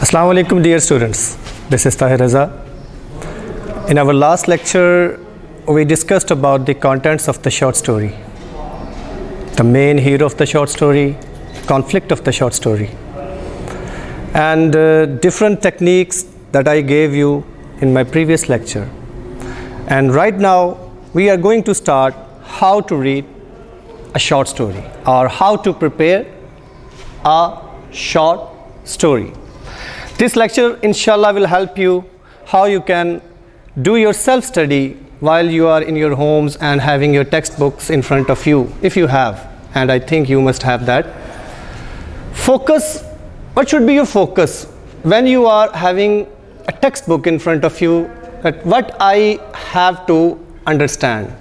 Assalamu alaikum dear students, this is Tahir Raza. In our last lecture we discussed about the contents of the short story, the main hero of the short story, conflict of the short story, and different techniques that I gave you in my previous lecture. And right now we are going to start how to read a short story or how to prepare a short story. This lecture inshallah will help you how you can do your self-study while you are in your homes and having your textbooks in front of you, if you have, and I think you must have that. Focus, what should be your focus when you are having a textbook in front of you, that what I have to understand.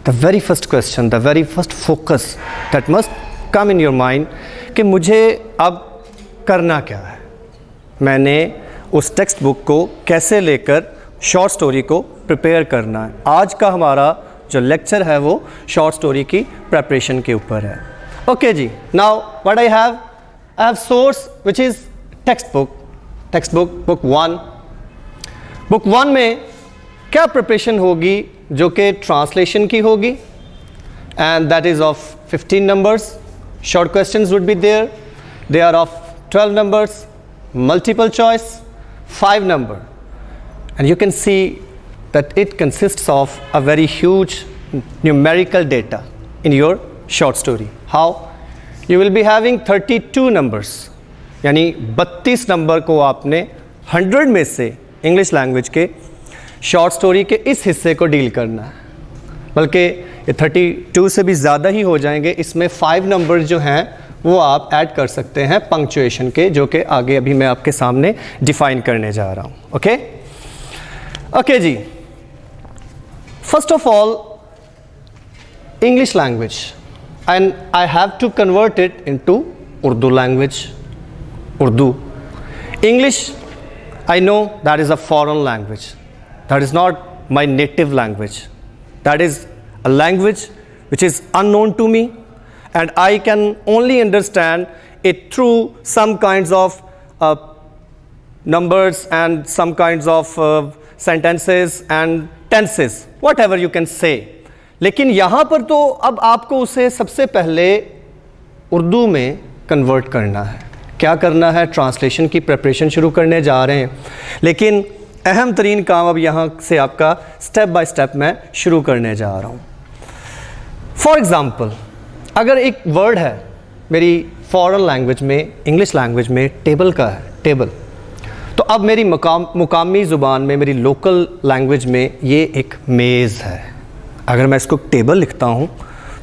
The very first question, the very first focus that must come in your mind कि मुझे अब करना क्या है, मैंने उस text book को कैसे लेकर शॉर्ट स्टोरी को प्रिपेयर करना है. आज का हमारा जो लेक्चर है वो शॉर्ट स्टोरी की प्रेपरेशन के ऊपर है. ओके जी, now what I have source which is text book book one में क्या प्रिपरेशन होगी जो कि ट्रांसलेशन की होगी, and that is of 15 numbers. Short questions would be there, they are of 12 numbers. Multiple choice 5 number, and you can see that it consists of a very huge numerical data in your short story. How? You will be having 32 numbers, यानी 32 number को आपने 100 में से English language के short story के इस हिस्से को डील करना है. बल्कि ये 32 से भी ज़्यादा ही हो जाएंगे. इसमें 5 नंबर जो हैं वो आप ऐड कर सकते हैं पंक्चुएशन के, जो कि आगे अभी मैं आपके सामने डिफाइन करने जा रहा हूँ. ओके जी, first of all English language, and I have to convert it into Urdu language. Urdu, English, I know that is a foreign language, that is not my native language, that is a language which is unknown to me, and I can only understand it through some kinds of numbers and some kinds of sentences and tenses, whatever you can say. लेकिन यहाँ पर तो अब आपको उसे सबसे पहले उर्दू में कन्वर्ट करना है. क्या करना है? ट्रांसलेशन की प्रिपरेशन शुरू करने जा रहे हैं, लेकिन अहम तरीन काम अब यहाँ से आपका स्टेप बाय स्टेप मैं शुरू करने जा रहा हूँ. फॉर एग्ज़ाम्पल, अगर एक वर्ड है मेरी फॉरेन लैंग्वेज में, इंग्लिश लैंग्वेज में टेबल का है, टेबल, तो अब मेरी मुकामी ज़ुबान में, मेरी लोकल लैंग्वेज में ये एक मेज़ है. अगर मैं इसको टेबल लिखता हूँ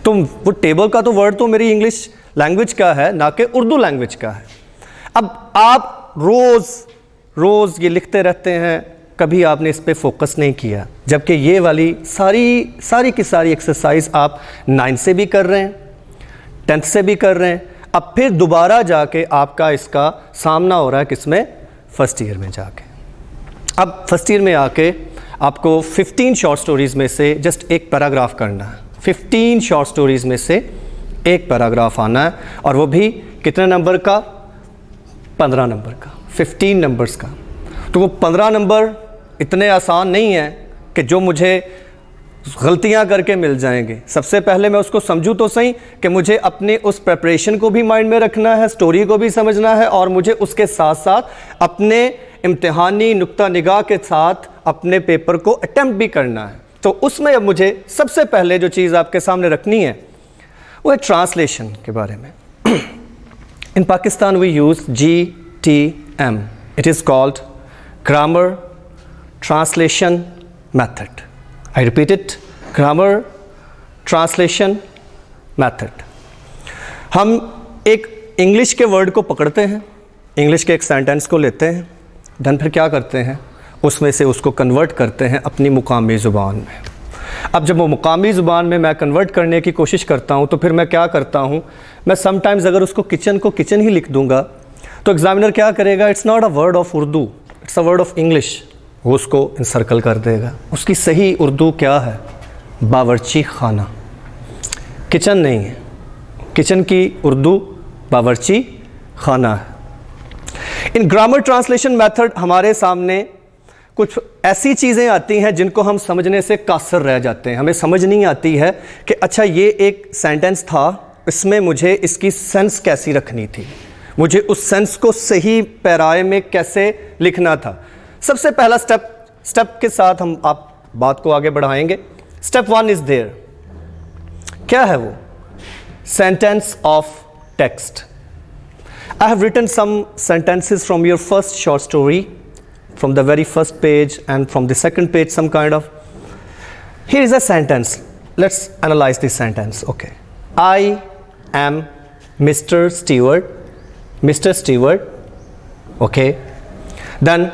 तो वो टेबल का तो वर्ड तो मेरी इंग्लिश लैंग्वेज का है, ना कि उर्दू लैंग्वेज का है. अब आप रोज़ ये लिखते रहते हैं, कभी आपने इस पे फोकस नहीं किया, जबकि ये वाली सारी की सारी एक्सरसाइज आप 9 से भी कर रहे हैं, 10th से भी कर रहे हैं. अब फिर दोबारा जाके आपका इसका सामना हो रहा है किसमें? फर्स्ट ईयर में जाके. अब फर्स्ट ईयर में आके आपको 15 शॉर्ट स्टोरीज़ में से जस्ट एक पैराग्राफ करना है. 15 शॉर्ट स्टोरीज़ में से एक पैराग्राफ आना है, और वो भी कितने नंबर का? 15 नंबर का, 15 नंबर्स का. तो वो 15 नंबर इतने आसान नहीं है कि जो मुझे गलतियां करके मिल जाएंगे. सबसे पहले मैं उसको समझूं तो सही कि मुझे अपने उस प्रिपरेशन को भी माइंड में रखना है, स्टोरी को भी समझना है, और मुझे उसके साथ साथ अपने इम्तिहानी नुक्ता निगाह के साथ अपने पेपर को अटेम्प्ट भी करना है. तो उसमें अब मुझे सबसे पहले जो चीज़ आपके सामने रखनी है वो है ट्रांसलेशन के बारे में. In Pakistan we use GTM, it is called grammar translation method. I repeat it, grammar translation method. हम एक इंग्लिश के वर्ड को पकड़ते हैं, इंग्लिश के एक सेंटेंस को लेते हैं, देन फिर क्या करते हैं, उसमें से उसको कन्वर्ट करते हैं अपनी मुकामी ज़ुबान में. अब जब वो मुकामी ज़ुबान में मैं कन्वर्ट करने की कोशिश करता हूँ, तो फिर मैं क्या करता हूँ, मैं समटाइम्स अगर उसको किचन ही लिख दूँगा तो एग्ज़ामिनर क्या करेगा, it's not a word of Urdu, it's a word of English, वो उसको इंसर्कल कर देगा. उसकी सही उर्दू क्या है? बावर्ची खाना. किचन नहीं है, किचन की उर्दू बावर्ची खाना है. इन ग्रामर ट्रांसलेशन मेथड हमारे सामने कुछ ऐसी चीज़ें आती हैं जिनको हम समझने से कासर रह जाते हैं। हमें समझ नहीं आती है कि अच्छा ये एक सेंटेंस था, इसमें मुझे इसकी सेंस कैसी रखनी थी, मुझे उस सेंस को सही पैराए में कैसे लिखना था। सबसे पहला स्टेप के साथ हम आप बात को आगे बढ़ाएंगे। Step 1 is there. क्या है वो? Sentence of text. I have written some sentences from your first short story, from the very first page and from the second page some kind of. Here is a sentence. Let's analyze this sentence. Okay. I am Mr. Stewart. Mr. Stewart. Okay. Then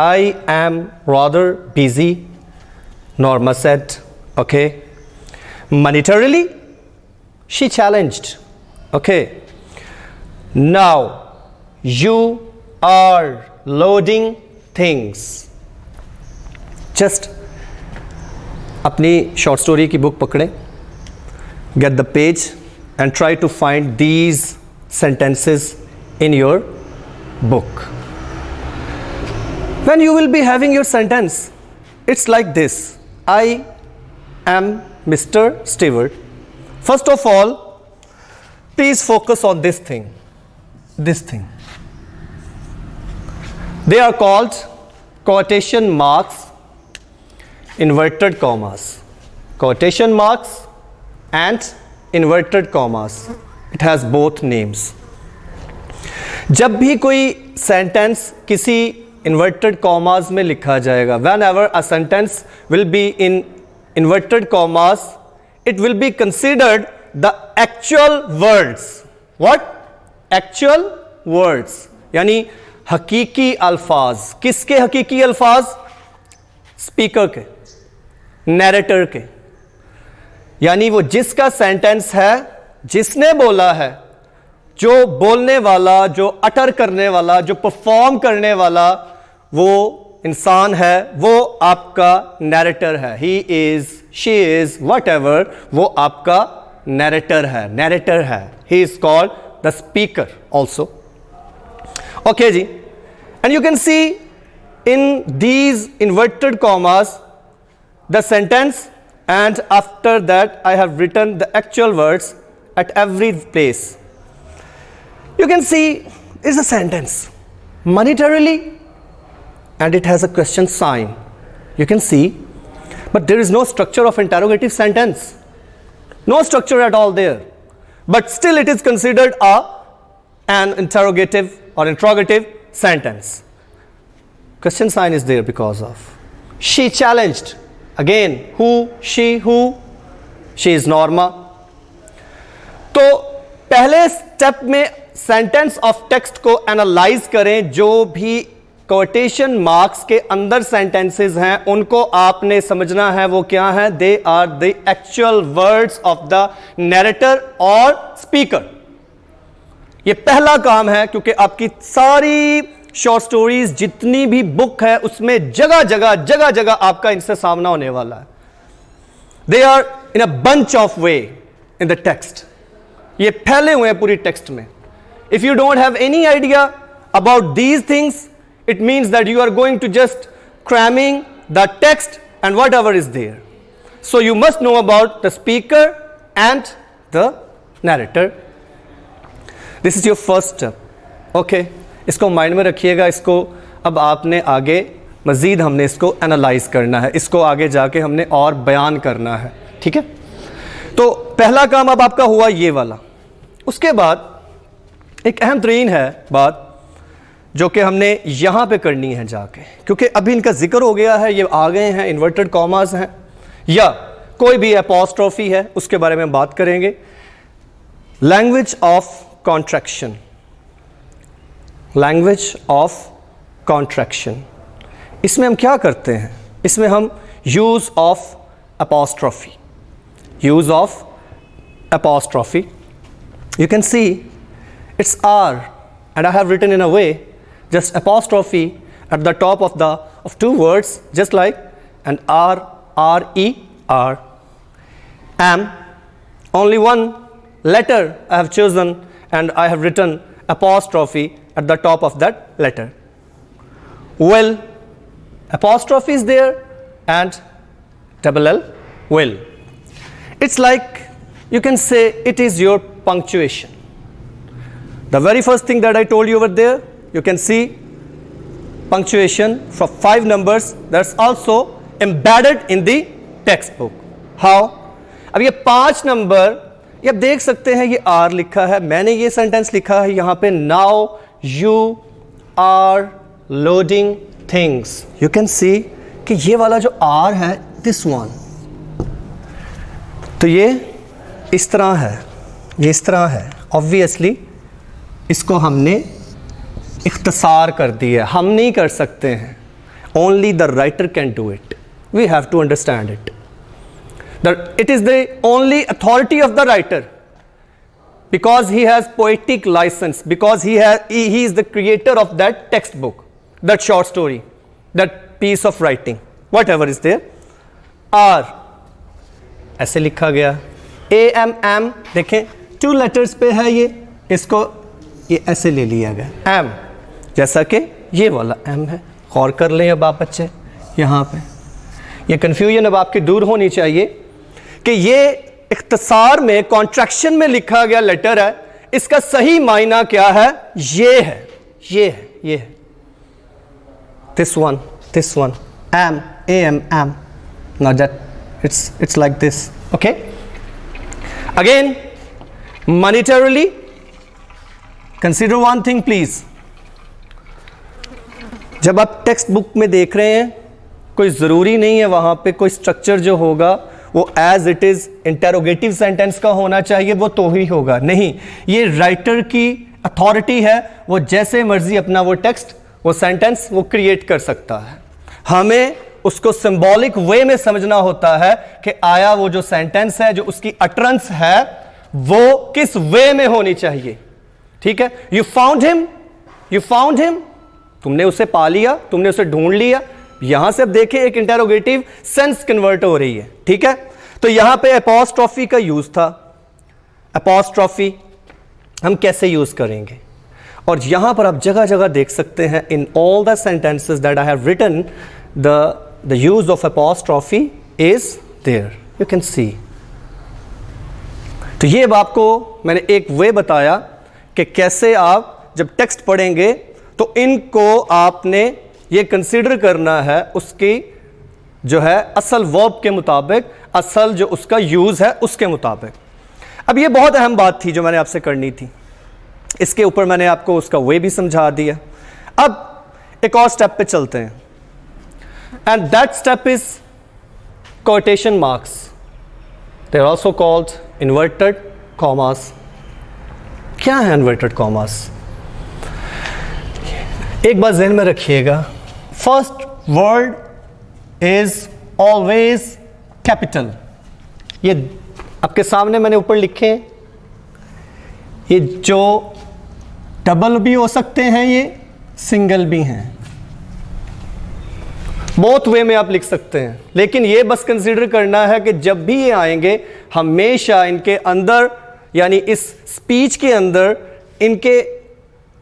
I am rather busy. Norma said. Okay. Monetarily, she challenged. Okay. Now you are loading things. Just अपनी short story की book पकड़ें, get the page and try to find these sentences in your book. When you will be having your sentence, it's like this. I am Mr. Stewart. First of all, please focus on this thing. This thing. They are called quotation marks, inverted commas. Quotation marks and inverted commas. It has both names. जब भी कोई sentence किसी inverted commas में लिखा जाएगा, whenever a sentence will be in inverted commas, it will be considered the actual words. What? Actual words, यानी हकीकी अल्फाज। किसके हकीकी अल्फाज? स्पीकर के, नैरेटर के। यानी वो जिसका सेंटेंस है, जिसने बोला है, जो बोलने वाला, जो अटर करने वाला, जो परफॉर्म करने वाला वो इंसान है, वो आपका नैरेटर है। He is, she is, what ever, वो आपका नैरेटर है, नैरेटर है। He is called the speaker also. Okay ji, and you can see in these inverted commas the sentence, and after that I have written the actual words at every place. You can see is a sentence monetarily and it has a question sign, you can see, but there is no structure of interrogative sentence, no structure at all there. But still it is considered an interrogative or interrogative sentence. Question sign is there because of. She challenged. Again, who? She, who? She is Norma. तो पहले step में sentence of text को analyse करें। जो भी quotation marks के अंदर sentences हैं उनको आपने समझना है वो क्या है। They are the actual words of the narrator और स्पीकर। ये पहला काम है, क्योंकि आपकी सारी शॉर्ट स्टोरीज जितनी भी बुक है उसमें जगह जगह आपका इनसे सामना होने वाला है। They are in a bunch of way in the text. ये फैले हुए हैं पूरी टेक्स्ट में। If you don't have any idea about these things, it means that you are going to just cramming the text and whatever is there. So you must know about the speaker and the narrator. This is your first step. Okay, इसको mind में रखिएगा। इसको अब आपने आगे मज़ीद हमने इसको एनालाइज करना है, इसको आगे जाके हमने और बयान करना है। ठीक है, तो पहला काम अब आपका हुआ ये वाला। उसके बाद एक अहम तरीन है बात जो कि हमने यहाँ पे करनी है जाके, क्योंकि अभी इनका जिक्र हो गया है, ये आ गए हैं, इन्वर्टेड कॉमास हैं या कोई भी अपॉस्ट्रोफी है, उसके बारे में बात करेंगे। Language of contraction. Language of contraction, इसमें हम क्या करते हैं? इसमें हम use of apostrophe, use of apostrophe, you can see it's are and I have written in a way just apostrophe at the top of two words, just like an R-E-R. Am, only one letter I have chosen and I have written apostrophe at the top of that letter. Will, apostrophe is there, and double L, will. It's like you can say it is your punctuation. The very first thing that I told you over there, you can see punctuation for 5 numbers that's also embedded in the textbook. How? अब ये 5 number, ये आप देख सकते हैं, ये are लिखा है, मैंने ये सेंटेंस लिखा है यहाँ पे, now you are loading things. You can see कि ये वाला जो आर है, दिस वन, तो ये इस तरह है, ये इस तरह है. ऑब्वियसली इसको हमने इख्तिसार कर दिया, हम नहीं कर सकते हैं. Only the writer can do it. We have to understand it. It is the only authority of the writer, because he has poetic license, because he is the creator of that textbook, that short story, that piece of writing, whatever is there. R ऐसे लिखा गया. AM देखें 2 letters पे है, ये इसको ये ऐसे ले लिया गया. M जैसा कि ये वाला M है. गौर कर लें अब आप बच्चे, यहाँ पे ये कन्फ्यूजन अब आपकी दूर होनी चाहिए कि ये इख्तिसार में, कॉन्ट्रैक्शन में लिखा गया लेटर है, इसका सही मायना क्या है? ये है, ये है, ये है. this one, am, not that. It's like this. Okay, again, monetarily consider one thing please. जब आप टेक्स्ट बुक में देख रहे हैं, कोई ज़रूरी नहीं है वहाँ पे कोई स्ट्रक्चर जो होगा वो as it is interrogative sentence का होना चाहिए, वो तो ही होगा. नहीं, ये राइटर की अथॉरिटी है, वो जैसे मर्जी अपना वो टेक्स्ट, वो सेंटेंस वो क्रिएट कर सकता है. हमें उसको सिंबॉलिक वे में समझना होता है कि आया वो जो सेंटेंस है, जो उसकी अटरेंस है, वो किस वे में होनी चाहिए. ठीक है, यू फाउंड हिम, तुमने उसे पा लिया, तुमने उसे ढूंढ लिया. यहां से अब देखें एक इंटेरोगेटिव सेंस कन्वर्ट हो रही है. ठीक है, तो यहां पे एपोस्ट्रोफी का यूज था. एपोस्ट्रोफी हम कैसे यूज करेंगे, और यहां पर आप जगह जगह देख सकते हैं, in all the sentences that I have written, the use of apostrophe is there. You can see. तो ये अब आपको मैंने एक वे बताया कि कैसे आप जब टेक्स्ट पढ़ेंगे तो इनको आपने ये कंसीडर करना है उसकी जो है असल वर्ब के मुताबिक, असल जो उसका यूज है उसके मुताबिक. अब ये बहुत अहम बात थी जो मैंने आपसे करनी थी. इसके ऊपर मैंने आपको उसका वे भी समझा दिया. अब एक और स्टेप पे चलते हैं, and that step is quotation marks. They are also called inverted commas. क्या है इन्वर्टेड कॉमास? एक बात ज़हन में रखिएगा, first word is always capital. ये आपके सामने मैंने ऊपर लिखे हैं, ये जो डबल भी हो सकते हैं, ये सिंगल भी हैं, बोथ वे में आप लिख सकते हैं. लेकिन ये बस कंसीडर करना है कि जब भी ये आएंगे, हमेशा इनके अंदर, यानी इस स्पीच के अंदर, इनके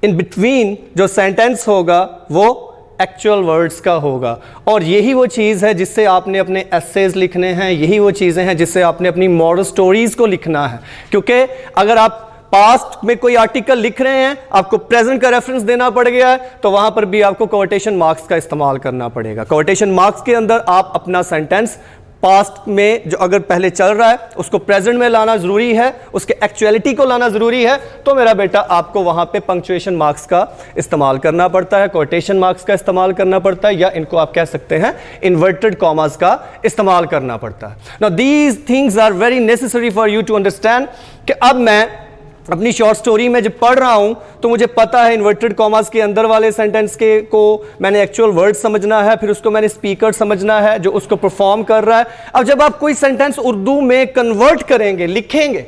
इन बिटवीन जो सेंटेंस होगा वो एक्चुअल वर्ड्स का होगा. और यही वो चीज़ है जिससे आपने अपने एसेज लिखने हैं, यही वो चीज़ें हैं जिससे आपने अपनी मॉरल स्टोरीज को लिखना है. क्योंकि अगर आप पास्ट में कोई आर्टिकल लिख रहे हैं, आपको प्रेजेंट का रेफरेंस देना पड़ गया है, तो वहां पर भी आपको कोटेशन मार्क्स का इस्तेमाल करना पड़ेगा. कोटेशन मार्क्स के अंदर आप अपना सेंटेंस पास्ट में जो अगर पहले चल रहा है उसको प्रेजेंट में लाना जरूरी है, उसके एक्चुअलिटी को लाना जरूरी है. तो मेरा बेटा आपको वहां पे पंक्चुएशन मार्क्स का इस्तेमाल करना पड़ता है, कोटेशन मार्क्स का इस्तेमाल करना पड़ता है, या इनको आप कह सकते हैं इन्वर्टेड कॉमास का इस्तेमाल करना पड़ता है. Now these things are very necessary for you to understand कि अब मैं अपनी शॉर्ट स्टोरी में जब पढ़ रहा हूं तो मुझे पता है इन्वर्टेड कॉमास के अंदर वाले सेंटेंस के को मैंने एक्चुअल वर्ड समझना है, फिर उसको मैंने स्पीकर समझना है जो उसको परफॉर्म कर रहा है. अब जब आप कोई सेंटेंस उर्दू में कन्वर्ट करेंगे, लिखेंगे,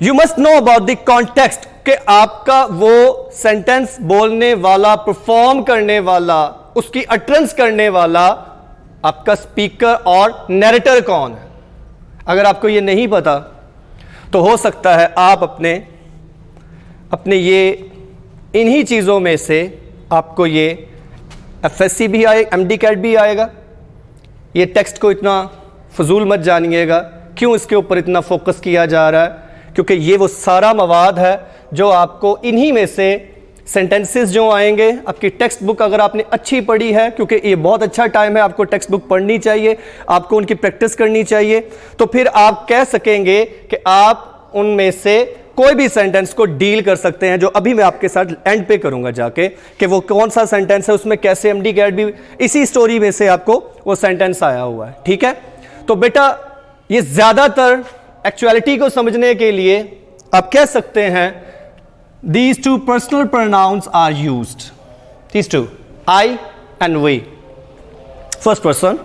you must know about the context कि आपका वो सेंटेंस बोलने वाला, परफॉर्म करने वाला, उसकी अटरेंस करने वाला आपका स्पीकर और नैरेटर कौन है. अगर आपको ये नहीं पता तो हो सकता है आप अपने ये इन्हीं चीज़ों में से आपको ये FSC भी आए, MD-CAT भी आएगा। ये टेक्स्ट को इतना फजूल मत जानिएगा, क्यों इसके ऊपर इतना फोकस किया जा रहा है, क्योंकि ये वो सारा मवाद है जो आपको इन्हीं में से सेंटेंसेस जो आएंगे। आपकी टेक्स्ट बुक अगर आपने अच्छी पढ़ी है, क्योंकि ये बहुत अच्छा टाइम है, आपको टेक्स्ट बुक पढ़नी चाहिए, आपको उनकी प्रैक्टिस करनी चाहिए, तो फिर आप कह सकेंगे कि आप उनमें से कोई भी सेंटेंस को डील कर सकते हैं, जो अभी मैं आपके साथ एंड पे करूंगा जाके कि वो कौन सा सेंटेंस है, उसमें कैसे MD-CAT भी इसी स्टोरी में से आपको वो सेंटेंस आया हुआ है। ठीक है, तो बेटा ये ज़्यादातर एक्चुअलिटी को समझने के लिए आप कह सकते हैं these two personal pronouns are used, these two, I and we, first person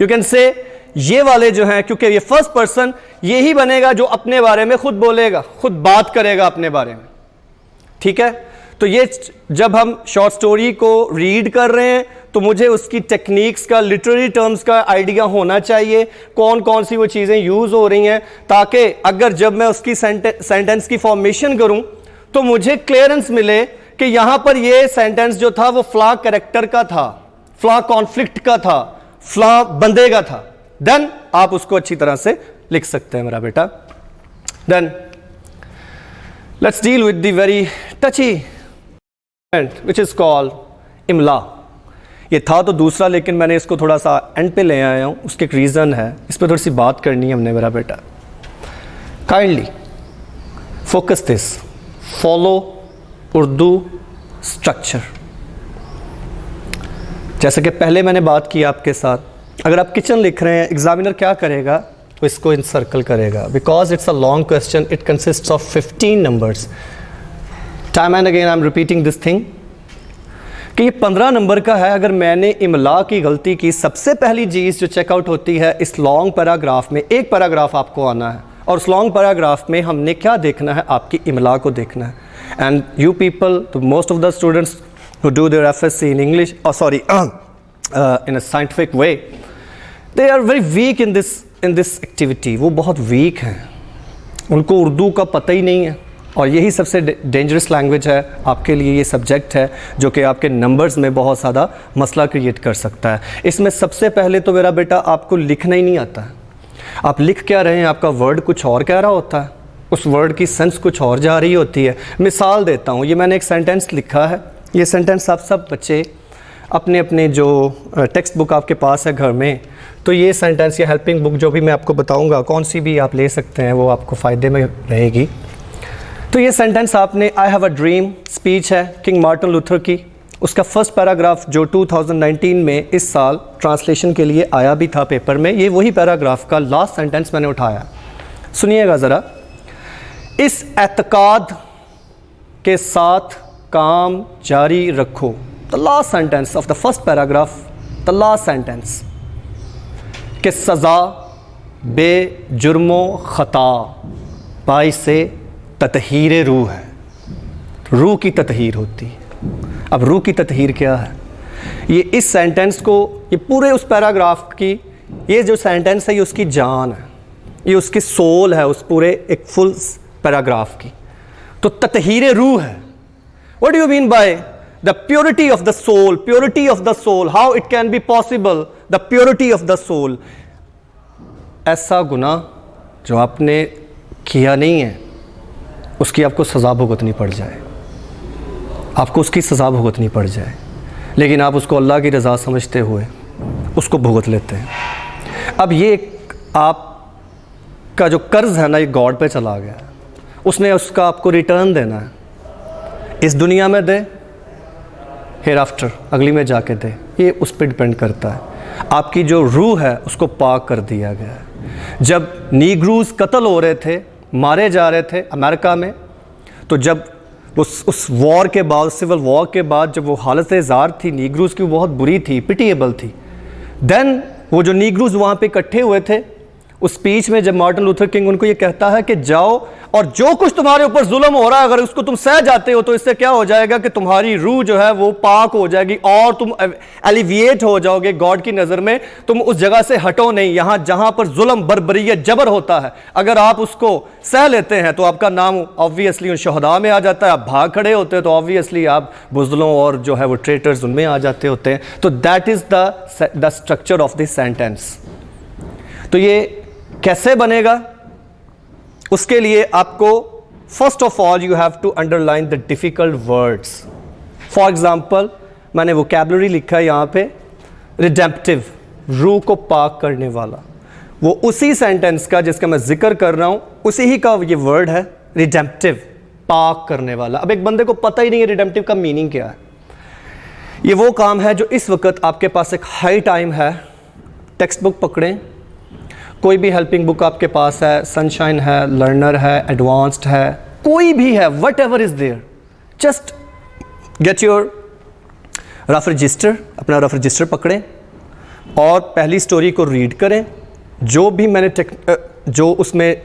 you can say, ये वाले जो हैं, क्योंकि ये फर्स्ट पर्सन यही बनेगा जो अपने बारे में खुद बोलेगा, खुद बात करेगा अपने बारे में। ठीक है, तो ये जब हम शॉर्ट स्टोरी को रीड कर रहे हैं तो मुझे उसकी टेक्निक्स का, लिटरेरी टर्म्स का आइडिया होना चाहिए, कौन कौन सी वो चीज़ें यूज़ हो रही हैं, ताकि अगर जब मैं उसकी सेंटेंस की फॉर्मेशन करूं तो मुझे क्लियरेंस मिले कि यहां पर ये सेंटेंस जो था वो फ्लॉ कैरेक्टर का था, फ्लॉ कॉन्फ्लिक्ट का था, फ्लॉ बंदे का था। देन आप उसको अच्छी तरह से लिख सकते हैं मेरा बेटा। Then let's deal with the very touchy which is called इमला। ये था तो दूसरा, लेकिन मैंने इसको थोड़ा सा एंड पे ले आया हूं, उसके एक रीज़न है, इस पर थोड़ी सी बात करनी है हमने मेरा बेटा। Kindly focus this, follow Urdu structure. जैसे कि पहले मैंने बात की आपके साथ, अगर आप किचन लिख रहे हैं, एग्जामिनर क्या करेगा, तो इसको इनसर्कल करेगा, because it's a long question, it consists of 15 numbers. Time and again I am repeating this thing कि ये 15 नंबर का है। अगर मैंने इमला की गलती की, सबसे पहली चीज़ जो चेकआउट होती है इस लॉन्ग पैराग्राफ में, एक पैराग्राफ आपको आना है और उस लॉन्ग पैराग्राफ में हमने क्या देखना है, आपकी इमला को देखना है। And you people, most of the students who do their FSC in English, in a scientific way, they are very weak in this activity. वो बहुत weak हैं, उनको उर्दू का पता ही नहीं है, और यही सबसे डेंजरस लैंग्वेज है आपके लिए। ये सब्जेक्ट है जो कि आपके नंबर्स में बहुत ज़्यादा मसला क्रिएट कर सकता है। इसमें सबसे पहले तो मेरा बेटा आपको लिखना ही नहीं आता है। आप लिख क्या रहे हैं, आपका वर्ड कुछ और कह रहा होता है, उस वर्ड की सेंस कुछ और जा रही होती है। मिसाल देता हूँ, ये मैंने एक सेंटेंस लिखा है, ये सेंटेंस आप सब बच्चे अपने अपने जो टेक्स्ट बुक आपके पास है घर में, तो ये सेंटेंस या हेल्पिंग बुक जो भी मैं आपको बताऊंगा, कौन सी भी आप ले सकते हैं, वो आपको फ़ायदे में रहेगी। तो ये सेंटेंस आपने, I have a dream speech है किंग मार्टिन लूथर की, उसका फर्स्ट पैराग्राफ जो 2019 में इस साल ट्रांसलेशन के लिए आया भी था पेपर में, ये वही पैराग्राफ का लास्ट सेंटेंस मैंने उठाया। सुनिएगा ज़रा। इस एतकाद के साथ काम जारी रखो, the last sentence of the first paragraph, the last sentence, कि सज़ा बेजुर्मो ख़ता बाइसे ततहीर रूह है। रूह की ततहीर होती है। अब रूह की ततहीर क्या है, ये इस सेंटेंस को, ये पूरे उस पैराग्राफ की, ये जो सेंटेंस है ये उसकी जान है, ये उसकी सोल है, उस पूरे एक फुल पैराग्राफ की। तो ततहीर रूह है। What do you mean by the purity of the soul? Purity of the soul. How it can be possible? The purity of the soul. ऐसा गुनाह जो आपने किया नहीं है, उसकी आपको सज़ा भुगतनी पड़ जाए, आपको उसकी सज़ा भुगतनी पड़ जाए, लेकिन आप उसको अल्लाह की रज़ा समझते हुए उसको भुगत लेते हैं। अब ये आपका जो कर्ज़ है ना, ये गॉड पे चला गया, उसने उसका आपको रिटर्न देना है। इस दुनिया में दे, हेयर आफ्टर अगली में जाके दे, ये उस पर डिपेंड करता है। आपकी जो रूह है उसको पाक कर दिया गया है। जब नीग्रूज कत्ल हो रहे थे, मारे जा रहे थे अमेरिका में, तो जब उस वॉर के बाद, सिविल वॉर के बाद, जब वो हालत ज़ार थी नीग्रूज की, वो बहुत बुरी थी, पिटिएबल थी। देन वो जो नीग्रूज वहाँ पे इकट्ठे हुए थे, उस स्पीच में जब मार्टिन लूथर किंग उनको ये कहता है कि जाओ और जो कुछ तुम्हारे ऊपर जुल्म हो रहा है अगर उसको तुम सह जाते हो तो इससे क्या हो जाएगा कि तुम्हारी रूह जो है वो पाक हो जाएगी और तुम एलिविएट हो जाओगे गॉड की नज़र में। तुम उस जगह से हटो नहीं, यहां जहां पर जुल्म बर्बरियत जबर होता है अगर आप उसको सह लेते हैं तो आपका नाम ऑब्वियसली उन शहदा में आ जाता है। आप भाग खड़े होते हैं तो ऑब्वियसली आप बुज़दिलों और जो है वो ट्रेटर्स उनमें आ जाते होते हैं। तो that is the structure of this sentence. तो ये कैसे बनेगा, उसके लिए आपको first of all you have to underline the difficult words. For example मैंने वोकैबुलरी लिखा है यहाँ पे, रिडेम्पटिव, रूह को पाक करने वाला, वो उसी सेंटेंस का जिसका मैं जिक्र कर रहा हूँ उसी ही का ये वर्ड है रिडेम्पटिव, पाक करने वाला। अब एक बंदे को पता ही नहीं है रिडेम्पटिव का मीनिंग क्या है। ये वो काम है जो इस वक्त आपके पास एक हाई टाइम है, टेक्स्ट बुक पकड़ें, कोई भी हेल्पिंग बुक आपके पास है, सनशाइन है, लर्नर है, एडवांस्ड है, कोई भी है, whatever is there, just get your rough register, अपना रफ रजिस्टर पकड़ें और पहली स्टोरी को रीड करें। जो भी मैंने जो उसमें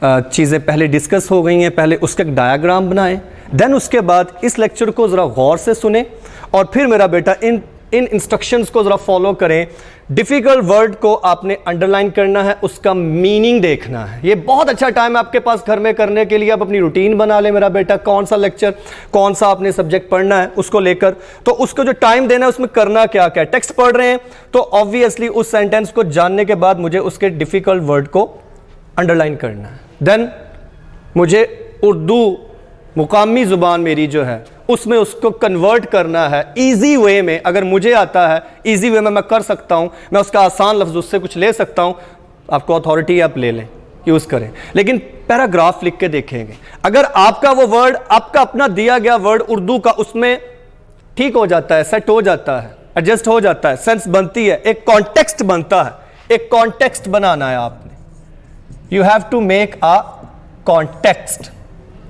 चीज़ें पहले डिस्कस हो गई हैं पहले उसका एक डायग्राम बनाएं, देन उसके बाद इस लेक्चर को ज़रा गौर से सुने और फिर मेरा बेटा इन इंस्ट्रक्शंस को ज़रा फॉलो करें। डिफ़िकल्ट वर्ड को आपने अंडरलाइन करना है, उसका मीनिंग देखना है। ये बहुत अच्छा टाइम है आपके पास घर में करने के लिए। आप अपनी रूटीन बना ले मेरा बेटा, कौन सा लेक्चर कौन सा आपने सब्जेक्ट पढ़ना है उसको लेकर, तो उसको जो टाइम देना है उसमें करना क्या क्या है। टेक्स्ट पढ़ रहे हैं तो ऑब्वियसली उस सेंटेंस को जानने के बाद मुझे उसके डिफ़िकल्ट वर्ड को अंडरलाइन करना है। देन मुझे उर्दू मुकामी ज़ुबान मेरी जो है उसमें उसको कन्वर्ट करना है इजी वे में। अगर मुझे आता है इजी वे में मैं कर सकता हूँ, मैं उसका आसान लफ्ज़ उससे कुछ ले सकता हूँ, आपको अथॉरिटी आप ले लें, यूज़ करें। लेकिन पैराग्राफ लिख के देखेंगे, अगर आपका वो वर्ड आपका अपना दिया गया वर्ड उर्दू का उसमें ठीक हो जाता है, सेट हो जाता है, एडजस्ट हो जाता है, सेंस बनती है, एक कॉन्टेक्स्ट बनता है, एक कॉन्टेक्स्ट बनाना है आपने। You have to make a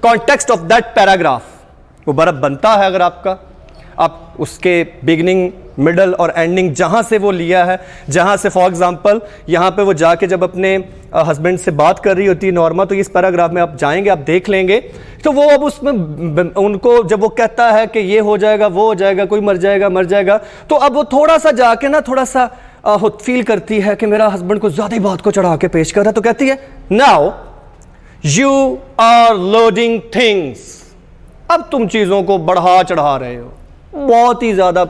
context of that paragraph. वो बर्फ बनता है अगर आप उसके बिगनिंग मिडल और एंडिंग जहाँ से वो लिया है, जहाँ से फॉर एग्जांपल यहाँ पे वो जाके जब अपने हस्बैंड से बात कर रही होती है नॉर्मा, तो इस पैराग्राफ में आप जाएंगे आप देख लेंगे तो वो अब उसमें उनको जब वो कहता है कि ये हो जाएगा वो हो जाएगा, कोई मर जाएगा, तो अब वो थोड़ा सा जाके ना थोड़ा सा फील करती है कि मेरा हस्बैंड को ज़्यादा ही बात को चढ़ा के पेश कर रहा है, तो कहती है now you are loading things. अब तुम चीज़ों को बढ़ा चढ़ा रहे हो, बहुत ही ज़्यादा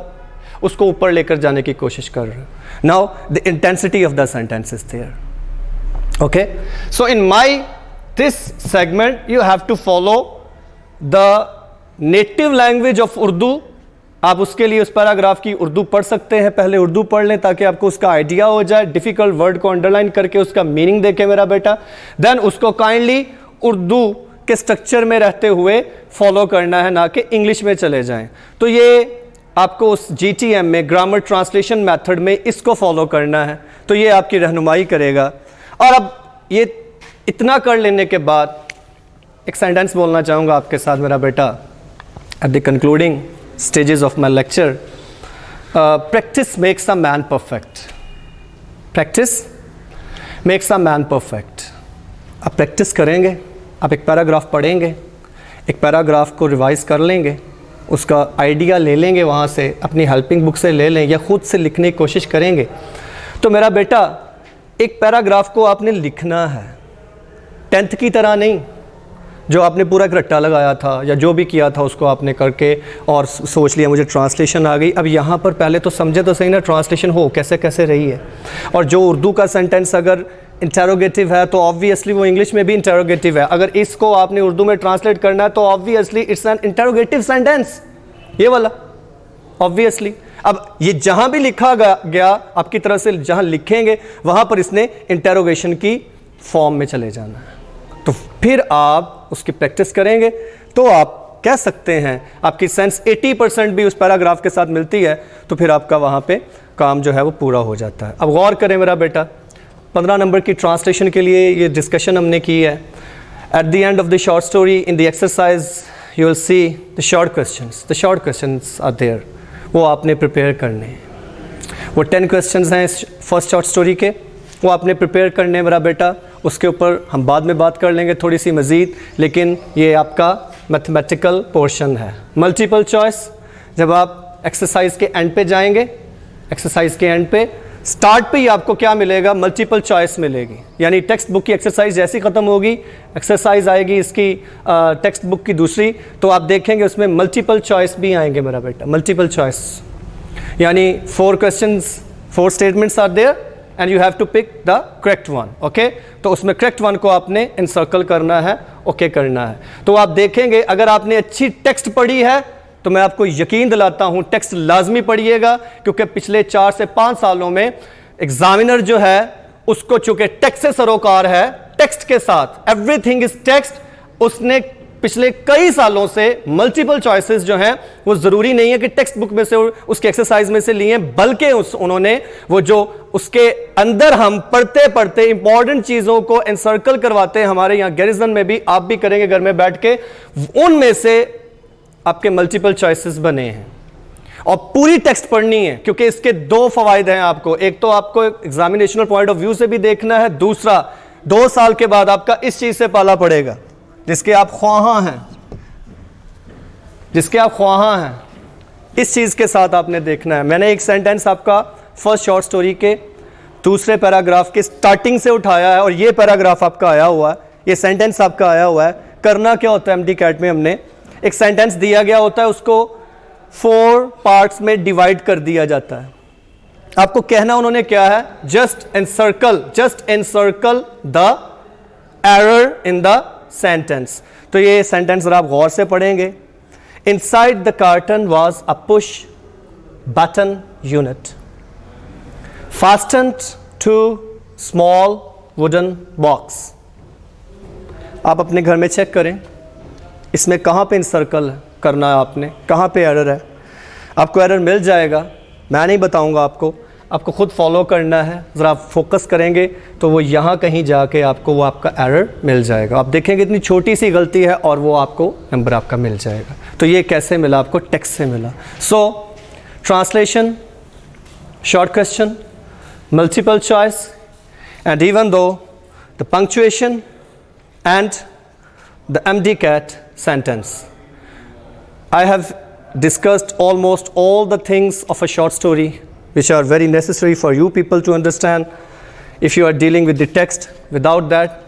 उसको ऊपर लेकर जाने की कोशिश कर रहे हो। Now the intensity of the sentence is there. Okay, so in my this segment you have to follow the native language of Urdu. आप उसके लिए उस पैराग्राफ की उर्दू पढ़ सकते हैं, पहले उर्दू पढ़ लें ताकि आपको उसका आइडिया हो जाए। डिफिकल्ट वर्ड को अंडरलाइन करके उसका मीनिंग देखें मेरा बेटा, देन उसको काइंडली उर्दू के स्ट्रक्चर में रहते हुए फॉलो करना है, ना कि इंग्लिश में चले जाएं। तो ये आपको उस GTM में ग्रामर ट्रांसलेशन मेथड में इसको फॉलो करना है, तो ये आपकी रहनुमाई करेगा। और अब ये इतना कर लेने के बाद एक सेंटेंस बोलना चाहूँगा आपके साथ मेरा बेटा at the concluding stages of my lecture. Practice makes a man perfect. Practice makes a man perfect. आप प्रैक्टिस करेंगे, आप एक पैराग्राफ पढ़ेंगे, एक पैराग्राफ को रिवाइज कर लेंगे, उसका आइडिया ले लेंगे, वहाँ से अपनी हेल्पिंग बुक से ले लें या ख़ुद से लिखने की कोशिश करेंगे, तो मेरा बेटा एक पैराग्राफ को आपने लिखना है, 10th की तरह नहीं जो आपने पूरा एक रट्टा लगाया था या जो भी किया था उसको आपने करके और सोच लिया मुझे ट्रांसलेशन आ गई। अब यहाँ पर पहले तो समझे तो सही ना ट्रांसलेशन हो कैसे कैसे रही है। और जो उर्दू का सेंटेंस अगर इंटेरोगेटिव है तो ऑब्वियसली वो इंग्लिश में भी इंटेरोगेटिव है। अगर इसको आपने उर्दू में ट्रांसलेट करना है तो obviously it's an interrogative sentence, ये वाला ऑब्वियसली। अब ये जहाँ भी लिखा गया आपकी तरफ से जहाँ लिखेंगे वहाँ पर इसने इंटेरोगेशन की फॉर्म में चले जाना है। तो फिर आप उसकी प्रैक्टिस करेंगे तो आप कह सकते हैं आपकी सेंस 80% भी उस पैराग्राफ के साथ मिलती है, तो फिर आपका वहाँ पे काम जो है वो पूरा हो जाता है। अब गौर करें मेरा बेटा, 15 नंबर की ट्रांसलेशन के लिए ये डिस्कशन हमने की है। At the end of the short story in the exercise you will see the short questions are there, वो आपने प्रिपेयर करने हैं। वो 10 क्वेश्चंस हैं इस फर्स्ट शॉर्ट स्टोरी के, वो आपने प्रिपेयर करने मेरा बेटा, उसके ऊपर हम बाद में बात कर लेंगे थोड़ी सी मज़ीद, लेकिन ये आपका मैथमेटिकल पोर्शन है। मल्टीपल चॉइस, जब आप एक्सरसाइज के एंड पे जाएंगे, एक्सरसाइज के एंड पे स्टार्ट पे ही आपको क्या मिलेगा, मल्टीपल चॉइस मिलेगी। यानी टेक्स्ट बुक की एक्सरसाइज जैसी ख़त्म होगी, एक्सरसाइज आएगी इसकी टेक्स्ट बुक की दूसरी, तो आप देखेंगे उसमें मल्टीपल चॉइस भी आएंगे मेरा बेटा, मल्टीपल चॉइस। यानी 4 questions, 4 statements are there and you have to pick the correct one, okay. तो उसमें करेक्ट वन को आपने इनसर्कल करना है, ओके करना है। तो आप देखेंगे अगर आपने अच्छी टेक्स्ट पढ़ी है तो मैं आपको यकीन दिलाता हूं टेक्स्ट लाजमी पढ़िएगा, क्योंकि पिछले 4 से 5 सालों में एग्जामिनर जो है उसको चूंकि टेक्स्ट से सरोकार है, टेक्स्ट के साथ एवरीथिंग इज टेक्स्ट, उसने पिछले कई सालों से मल्टीपल चॉइसेस जो हैं वो जरूरी नहीं है कि टेक्स्ट बुक में से उसके एक्सरसाइज में से लिए, बल्कि उन्होंने वो जो उसके अंदर हम पढ़ते पढ़ते इंपॉर्टेंट चीजों को एनसर्कल करवाते हैं, हमारे यहाँ गैरिजन में भी, आप भी करेंगे घर में बैठ के, उनमें से आपके मल्टीपल चॉइसेस बने हैं। और पूरी टेक्स्ट पढ़नी है, क्योंकि इसके 2 फवायद हैं आपको। एक तो आपको एग्जामिनेशनल पॉइंट ऑफ व्यू से भी देखना है, दूसरा 2 साल के बाद आपका इस चीज से पाला पड़ेगा जिसके आप ख्वाहां हैं, जिसके आप ख्वाहां हैं, इस चीज के साथ आपने देखना है। मैंने एक सेंटेंस आपका फर्स्ट शॉर्ट स्टोरी के दूसरे पैराग्राफ के स्टार्टिंग से उठाया है और ये पैराग्राफ आपका आया हुआ है, ये सेंटेंस आपका आया हुआ है। करना क्या होता है, एमडी कैट में हमने एक सेंटेंस दिया गया होता है, उसको 4 पार्ट्स में डिवाइड कर दिया जाता है। आपको कहना उन्होंने क्या है, just encircle the error in the sentence. तो ये सेंटेंस अगर आप गौर से पढ़ेंगे, inside the carton was a push button unit fastened to small wooden box। आप अपने घर में चेक करें इसमें कहाँ पे इंसर्कल करना है आपने, कहाँ पे एरर है। आपको एरर मिल जाएगा, मैं नहीं बताऊंगा आपको, आपको खुद फॉलो करना है। ज़रा आप फोकस करेंगे तो वो यहाँ कहीं जाके आपको वो आपका एरर मिल जाएगा। आप देखेंगे इतनी छोटी सी गलती है और वो आपको नंबर आपका मिल जाएगा। तो ये कैसे मिला आपको, टेक्स्ट से मिला। So translation, short question, multiple choice, and even though the punctuation and the MD-CAT sentence. I have discussed almost all the things of a short story which are very necessary for you people to understand. If you are dealing with the text, without that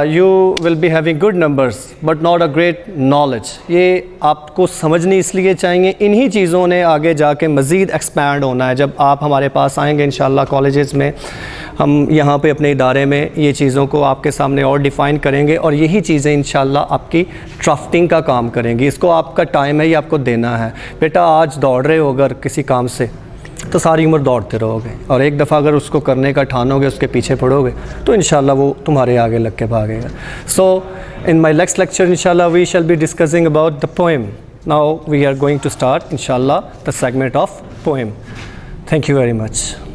you will be having good numbers but not a great knowledge. ये आपको समझनी इसलिए चाहिए, इन्हीं चीज़ों ने आगे जाके मज़ीद एक्सपैंड होना है। जब आप हमारे पास आएंगे इंशाल्लाह कॉलेजेस में, हम यहाँ पे अपने इदारे में ये चीज़ों को आपके सामने और डिफ़ाइन करेंगे और यही चीज़ें इंशाल्लाह आपकी ड्राफ्टिंग का काम करेंगी। इसको आपका टाइम है, ये आपको देना है। बेटा आज दौड़ रहे हो अगर किसी काम से तो सारी उम्र दौड़ते रहोगे, और एक दफ़ा अगर उसको करने का ठानोगे, उसके पीछे पड़ोगे तो इंशाल्लाह वो तुम्हारे आगे लग के भागेगा। So in my next lecture इंशाल्लाह we shall be discussing about the poem. Now we are going to start इंशाल्लाह the segment of poem. Thank you very much.